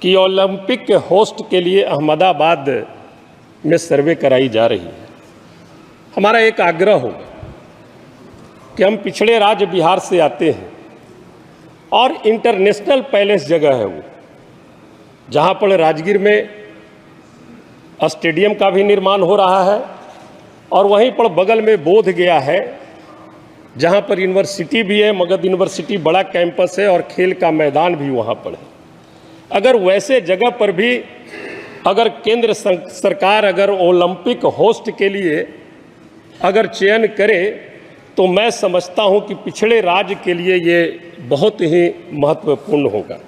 कि ओलंपिक के होस्ट के लिए अहमदाबाद में सर्वे कराई जा रही है। हमारा एक आग्रह होगा कि हम पिछड़े राज्य बिहार से आते हैं और इंटरनेशनल पैलेस जगह है वो, जहाँ पर राजगीर में स्टेडियम का भी निर्माण हो रहा है और वहीं पर बगल में बोध गया है जहाँ पर यूनिवर्सिटी भी है। मगध यूनिवर्सिटी बड़ा कैंपस है और खेल का मैदान भी वहाँ पर है। अगर वैसे जगह पर भी अगर केंद्र सरकार अगर ओलंपिक होस्ट के लिए अगर चयन करे तो मैं समझता हूं कि पिछड़े राज्य के लिए ये बहुत ही महत्वपूर्ण होगा।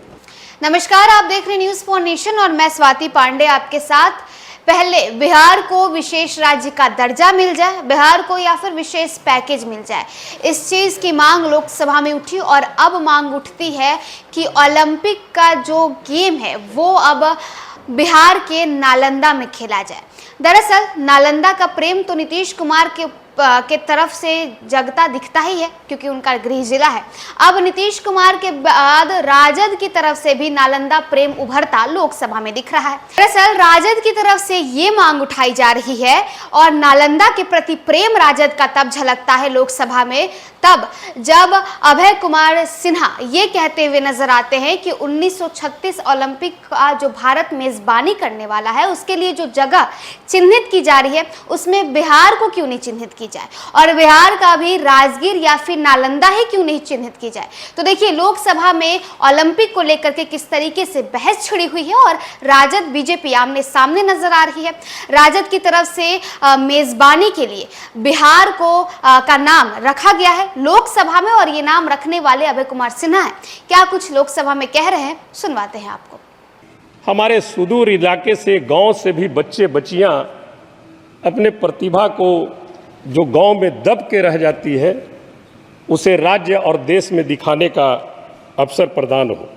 नमस्कार, आप देख रहे न्यूज़ फॉर नेशन और मैं स्वाति पांडे आपके साथ। पहले बिहार को विशेष राज्य का दर्जा मिल जाए, बिहार को या फिर विशेष पैकेज मिल जाए, इस चीज़ की मांग लोकसभा में उठी और अब मांग उठती है कि ओलंपिक का जो गेम है वो अब बिहार के नालंदा में खेला जाए। दरअसल नालंदा का प्रेम तो नीतीश कुमार के तरफ से जगता दिखता ही है क्योंकि उनका गृह जिला है। अब नीतीश कुमार के बाद राजद की तरफ से भी नालंदा प्रेम उभरता लोकसभा में दिख रहा है। दरअसल राजद की तरफ से ये मांग उठाई जा रही है और नालंदा के प्रति प्रेम राजद का तब झलकता है लोकसभा में तब जब अभय कुमार सिन्हा ये कहते हुए नजर आते हैं कि 1936 ओलंपिक का जो भारत मेजबानी करने वाला है उसके लिए जो जगह चिन्हित की जा रही है उसमें बिहार को क्यों नहीं चिन्हित की जाए और बिहार का भी राजगीर या फिर नालंदा ही क्यों नहीं चिन्हित की जाए। तो देखिए लोकसभा में ओलंपिक को लेकर के किस तरीके से बहस छिड़ी हुई है और राजद बीजेपी आमने सामने नजर आ रही है। राजद की तरफ से मेजबानी के लिए बिहार को का नाम रखा गया है लोकसभा में और ये नाम रखने वाले अभय कुमार सिन्हा है। क्या कुछ लोकसभा में कह रहे हैं, सुनवाते हैं आपको। हमारे सुदूर इलाके से गांव से भी बच्चे बच्चियां अपने प्रतिभा को जो गांव में दब के रह जाती है उसे राज्य और देश में दिखाने का अवसर प्रदान हो।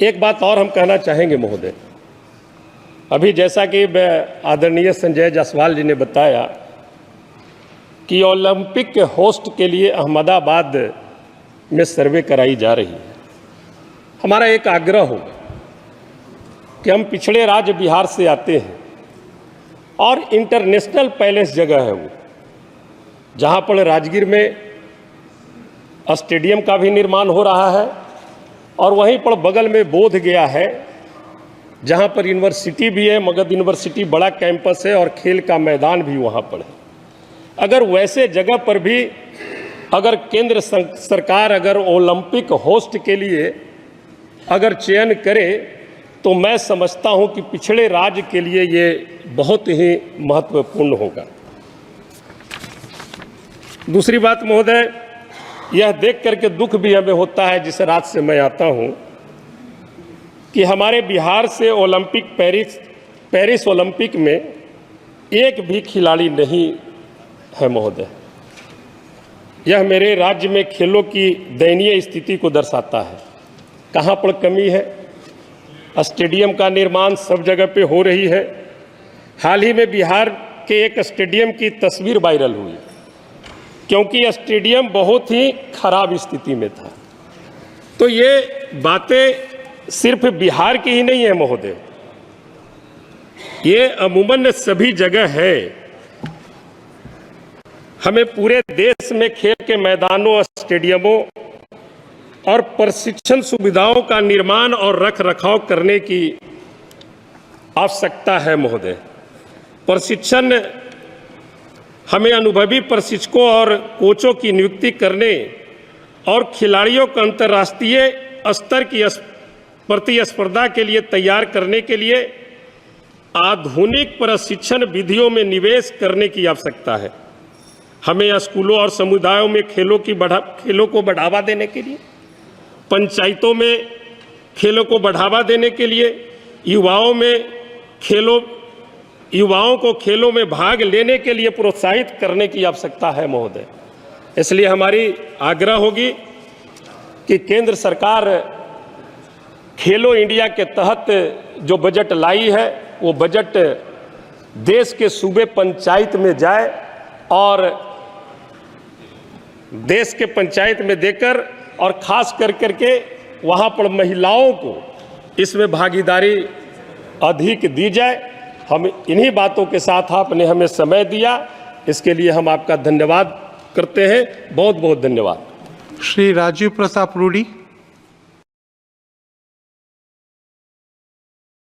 एक बात और हम कहना चाहेंगे महोदय, अभी जैसा कि आदरणीय संजय जायसवाल जी ने बताया कि ओलंपिक के होस्ट के लिए अहमदाबाद में सर्वे कराई जा रही है। हमारा एक आग्रह होगा कि हम पिछड़े राज्य बिहार से आते हैं और इंटरनेशनल पैलेस जगह है वो, जहाँ पर राजगीर में स्टेडियम का भी निर्माण हो रहा है और वहीं पर बगल में बोध गया है जहाँ पर यूनिवर्सिटी भी है। मगध यूनिवर्सिटी बड़ा कैंपस है और खेल का मैदान भी वहाँ पर है। अगर वैसे जगह पर भी अगर केंद्र सरकार अगर ओलंपिक होस्ट के लिए अगर चयन करे तो मैं समझता हूं कि पिछड़े राज्य के लिए ये बहुत ही महत्वपूर्ण होगा। दूसरी बात महोदय, यह देख करके दुख भी हमें होता है जिस राज्य से मैं आता हूं कि हमारे बिहार से ओलंपिक पेरिस ओलंपिक में एक भी खिलाड़ी नहीं है महोदय। यह मेरे राज्य में खेलों की दयनीय स्थिति को दर्शाता है। कहाँ पर कमी है? स्टेडियम का निर्माण सब जगह पे हो रही है। हाल ही में बिहार के एक स्टेडियम की तस्वीर वायरल हुई क्योंकि स्टेडियम बहुत ही खराब स्थिति में था। तो ये बातें सिर्फ बिहार की ही नहीं है महोदय, ये अमूमन सभी जगह है। हमें पूरे देश में खेल के मैदानों, स्टेडियमों और प्रशिक्षण सुविधाओं का निर्माण और रख रखाव करने की आवश्यकता है महोदय। प्रशिक्षण हमें अनुभवी प्रशिक्षकों और कोचों की नियुक्ति करने और खिलाड़ियों को अंतर्राष्ट्रीय स्तर की प्रतिस्पर्धा के लिए तैयार करने के लिए आधुनिक प्रशिक्षण विधियों में निवेश करने की आवश्यकता है। हमें स्कूलों और समुदायों में खेलों को बढ़ावा देने के लिए, पंचायतों में खेलों को बढ़ावा देने के लिए, युवाओं को खेलों में भाग लेने के लिए प्रोत्साहित करने की आवश्यकता है महोदय। इसलिए हमारी आग्रह होगी कि केंद्र सरकार खेलो इंडिया के तहत जो बजट लाई है वो बजट देश के सूबे पंचायत में जाए और देश के पंचायत में देकर और खास कर करके वहाँ पर महिलाओं को इसमें भागीदारी अधिक दी जाए। हम इन्हीं बातों के साथ आपने हमें समय दिया, इसके लिए हम आपका धन्यवाद करते हैं। बहुत बहुत धन्यवाद। श्री राजीव प्रताप रूडी।